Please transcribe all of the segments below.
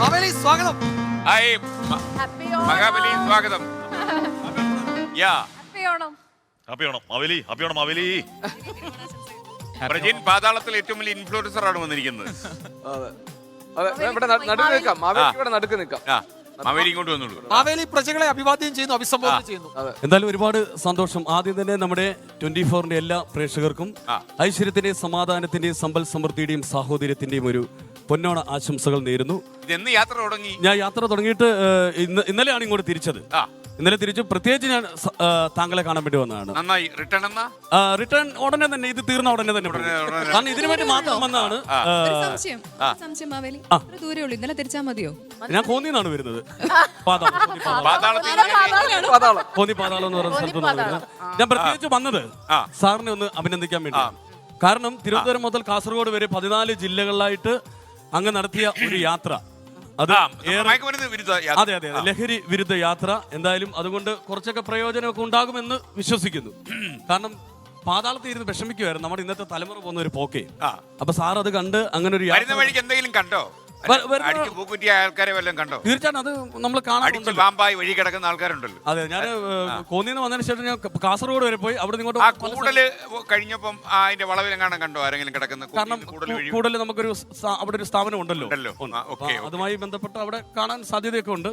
മാവേലി സ്വാഗതം. ഹായ് മഹാബലി സ്വാഗതം. യാ happy Onam Maveli, happy Onam Maveli. Prajin പാതാളത്തിൽ ഏറ്റവും വലിയ ഇൻഫ്ലുവൻസർ ആണ് വന്നിരിക്കുന്നത്. ഇവിടെ നടുക്ക് നിൽക്കാം, മാവേലിക്ക് ഇവിടെ നടുക്ക് നിൽക്കാം. മാവേലി ഇങ്ങോട്ട് വന്നോളൂ. മാവേലി പ്രജകളെ അഭിവാദ്യം ചെയ്യുന്നു, അഭിസംബോധന ചെയ്യുന്നു. എന്തായാലും ഒരുപാട് സന്തോഷം. ആദ്യം തന്നെ നമ്മുടെ 24-ന്റെ എല്ലാ പ്രേക്ഷകർക്കും ഐശ്വര്യത്തിന്റെയും സമാധാനത്തിന്റെയും സമ്പൽ സമൃദ്ധിയുടെയും സാഹോദര്യത്തിന്റെയും ഒരു പൊന്നോണ ആശംസകൾ നേരുന്നു. ഇതെന്ന് യാത്ര തുടങ്ങി? ഞാൻ യാത്ര തുടങ്ങിയിട്ട് ഇന്നലെയാണ് ഇങ്ങോട്ട് തിരിച്ചത്. ഇന്നലെ തിരിച്ചു. പ്രത്യേകിച്ച് ഞാൻ താങ്കളെ കാണാൻ വേണ്ടി വന്നതാണ്. നന്നായി. റിട്ടേൺ എന്നാ? റിട്ടേൺ ഉടനെ തന്നെ, ഇത് തീർന്ന ഉടനെ തന്നെ. കാരണം ഇതിനു വേണ്ടി മാത്രം വന്നതാണ്. ഇന്നലെ തിരിച്ചാൽ മതിയോ? ഞാൻ കോന്നിന്നാണ് വരുന്നത്. കോന്നി പാതാളം എന്ന് പറയുന്ന സ്ഥലത്ത് വരുന്നത്. ഞാൻ പ്രത്യേകിച്ച് വന്നത് സാറിനെ ഒന്ന് അഭിനന്ദിക്കാൻ വേണ്ടി. കാരണം തിരുവനന്തപുരം മുതൽ കാസർഗോഡ് വരെ 14 ജില്ലകളിലായിട്ട് അങ്ങ് നടത്തിയ ഒരു യാത്ര, അത് അതെ അതെ ലഹരി വിരുദ്ധ യാത്ര. എന്തായാലും അതുകൊണ്ട് കുറച്ചൊക്കെ പ്രയോജനമൊക്കെ ഉണ്ടാകുമെന്ന് വിശ്വസിക്കുന്നു. കാരണം പാതാളത്തിൽ ഇരുന്ന് വിഷമിക്കുമായിരുന്നു നമ്മുടെ ഇന്നത്തെ തലമുറ പോകുന്ന ഒരു പോക്കേ. അപ്പൊ സാർ അത് കണ്ട് അങ്ങനെ ഒരു വഴിക്ക് എന്തെങ്കിലും കണ്ടോ? ആൾക്കാരെ വല്ലതും കണ്ടോ? തീർച്ചയായിട്ടും അത് നമ്മൾ കാണാൻ പാമ്പായി വഴി കിടക്കുന്ന ആൾക്കാരുണ്ടല്ലോ. അതെ, ഞാൻ കോന്നിന്ന് വന്നതിന് ശേഷം ഞാൻ കാസർഗോഡ് വരെ പോയി. അവിടെ ഇങ്ങോട്ട് കൂടുതല് കഴിഞ്ഞപ്പം അതിന്റെ വളവിലെങ്ങാനും കണ്ടോ ആരെങ്കിലും കിടക്കുന്ന? കാരണം കൂടുതൽ നമുക്കൊരു അവിടെ ഒരു സ്ഥാപനം ഉണ്ടല്ലോ, അതുമായി ബന്ധപ്പെട്ട് അവിടെ കാണാൻ സാധ്യതയൊക്കെ ഉണ്ട്.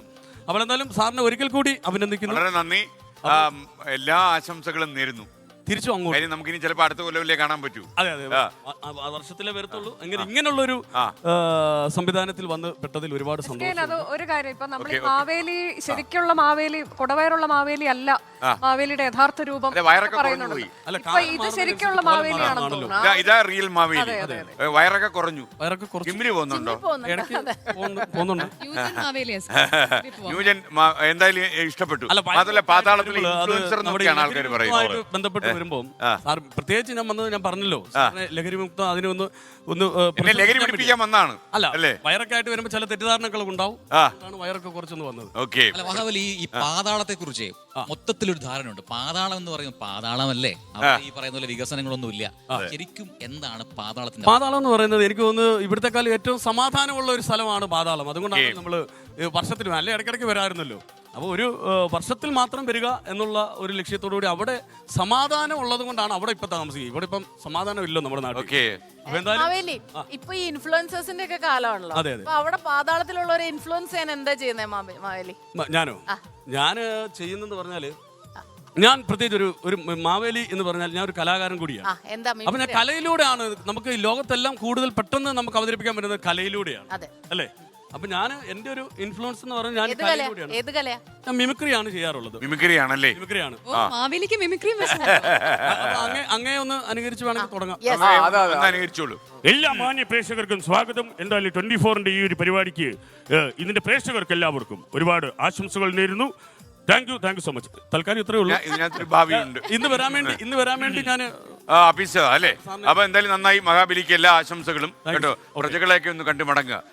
അപ്പോൾ എന്തായാലും സാറിനെ ഒരിക്കൽ കൂടി അഭിനന്ദിക്കുന്നു. വളരെ നന്ദി. എല്ലാ ആശംസകളും നേരുന്നു. തിരിച്ചു അങ്ങോട്ട് നമുക്കിനി ചിലപ്പോൾ അടുത്ത കൊല്ലത്തിലേ കാണാൻ പറ്റൂ. അതെ അതെ, വർഷത്തിലേ വരത്തുള്ളൂ. ഇങ്ങനെയുള്ളൊരു സംവിധാനത്തിൽ വന്ന് പെട്ടതിൽ ഒരുപാട് സന്തോഷം. അത് ഒരു കാര്യം, ഇപ്പൊ നമ്മൾ മാവേലി ശരിക്കുള്ള മാവേലി, കൊടവയറുള്ള മാവേലി അല്ല മാവേലിയുടെ യഥാർത്ഥ രൂപം പറയുന്നുണ്ട്. ഇപ്പൊ ഇത് ശരിക്കുള്ള മാവേലിയാണെന്ന്. ഇതാ റിയൽ മാവേലി. വയറൊക്കെ കുറഞ്ഞു. ജിമ്മിന് പോകുന്നുണ്ടോ? പോകുന്നുണ്ട്. ന്യൂജൻ എന്തായാലും ഇഷ്ടപ്പെട്ടു. അതല്ല, പാതാളത്തിൽ ഇൻഫ്ലുവൻസർ എന്നൊക്കെയാണ് ആൾക്കാർ പറയുന്നത്. ബന്ധപ്പെട്ട് വരുമ്പോ സാർ പ്രത്യേകിച്ച് ഞാൻ വന്നത്, ഞാൻ പറഞ്ഞല്ലോ ലഹരി മുക്ത അതിനൊന്ന് ലഹരി പിടിപ്പിക്കാൻ വന്നാണ്. അല്ല, വയറൊക്കെ ആയിട്ട് വരുമ്പോ ചില തെറ്റിദ്ധാരണകളൊക്കെ ഉണ്ടാവും. വയറൊക്കെ കുറച്ചൊന്ന് വന്നത്. മഹാബലി, ഈ പാതാളത്തെ കുറിച്ച് മൊത്തത്തിലൊരു ധാരണയുണ്ട്. പാതാളം എന്ന് പറയുന്നത് പാതാളമല്ലേ, അവിടെ ഈ പറയുന്ന പോലെ വികസനങ്ങളൊന്നും ഇല്ല. ശരിക്കും എന്താണ് പാതാളത്തിന്റെ? പാതാളം എന്ന് പറയുന്നത് എനിക്ക് തോന്നുന്നു ഇവിടുത്തെ കാലം ഏറ്റവും സമാധാനമുള്ള ഒരു സ്ഥലമാണ് പാതാളം. അതുകൊണ്ടാണ് നമ്മള് വർഷത്തിലും അല്ലെ ഇടയ്ക്കിടയ്ക്ക് വരാറുന്നല്ലോ. അപ്പോൾ ഒരു വർഷത്തിൽ മാത്രം വരിക എന്നുള്ള ഒരു ലക്ഷ്യത്തോടു കൂടി അവിടെ സമാധാനം ഉള്ളത് കൊണ്ടാണ് അവിടെ ഇപ്പൊ താമസിക്കുക. ഇവിടെ ഇപ്പം സമാധാനം ഇല്ലോ നമ്മുടെ നാട്ടിൽ. ഇപ്പൊ ഈ ഇൻഫ്ലുവൻസേഴ്സിന്റെ ഒക്കെ കാലമാണല്ലോ. അതെ അതെ. അവിടെ പാതാളത്തിലുള്ളവരെ ഇൻഫ്ലുവൻസ് ചെയ്യാൻ എന്താ ചെയ്യുന്നത് മാവേലി? ഞാന് ചെയ്യുന്നെന്ന് പറഞ്ഞാല്, ഞാൻ പ്രത്യേകിച്ച് ഒരു മാവേലി എന്ന് പറഞ്ഞാൽ ഞാൻ ഒരു കലാകാരൻ കൂടിയാണ്. അപ്പൊ ഞാൻ കലയിലൂടെയാണ് നമുക്ക് ഈ ലോകത്തെല്ലാം കൂടുതൽ പെട്ടെന്ന് നമുക്ക് അവതരിപ്പിക്കാൻ പറ്റുന്നത് കലയിലൂടെയാണ്, അല്ലേ? അപ്പൊ ഞാൻ എന്റെ ഒരു ഇൻഫ്ലുവൻസ് എന്ന് പറഞ്ഞാൽ ഞാൻ മിമിക്രിയാണ് ചെയ്യാറുള്ളത്. മിമിക്രിയാണല്ലേ? മിമിക്രിയാണ്. മാവേലിക്ക് മിമിക്രി അങ്ങേ ഒന്ന് അനുകരിച്ച് വേണമെങ്കിൽ തുടങ്ങാം. അനുകരിച്ചോളൂ. എല്ലാ മാന്യ പ്രേക്ഷകർക്കും സ്വാഗതം. എന്തായാലും 24-ന്റെ ഈ ഒരു പരിപാടിക്ക് ഇതിന്റെ പ്രേക്ഷകർക്ക് എല്ലാവർക്കും ഒരുപാട് ആശംസകൾ നേരുന്നു. Thank you so much. തൽക്കാലം ഇത്രയേ ഉള്ളൂ. ഇന്ന് വരാൻ വേണ്ടി ഞാൻ അല്ലേ? അപ്പൊ എന്തായാലും നന്നായി. മഹാബലിക്ക് എല്ലാ ആശംസകളും കേട്ടോ. പ്രജകളെയൊക്കെ ഒന്ന് കണ്ടു മടങ്ങുക.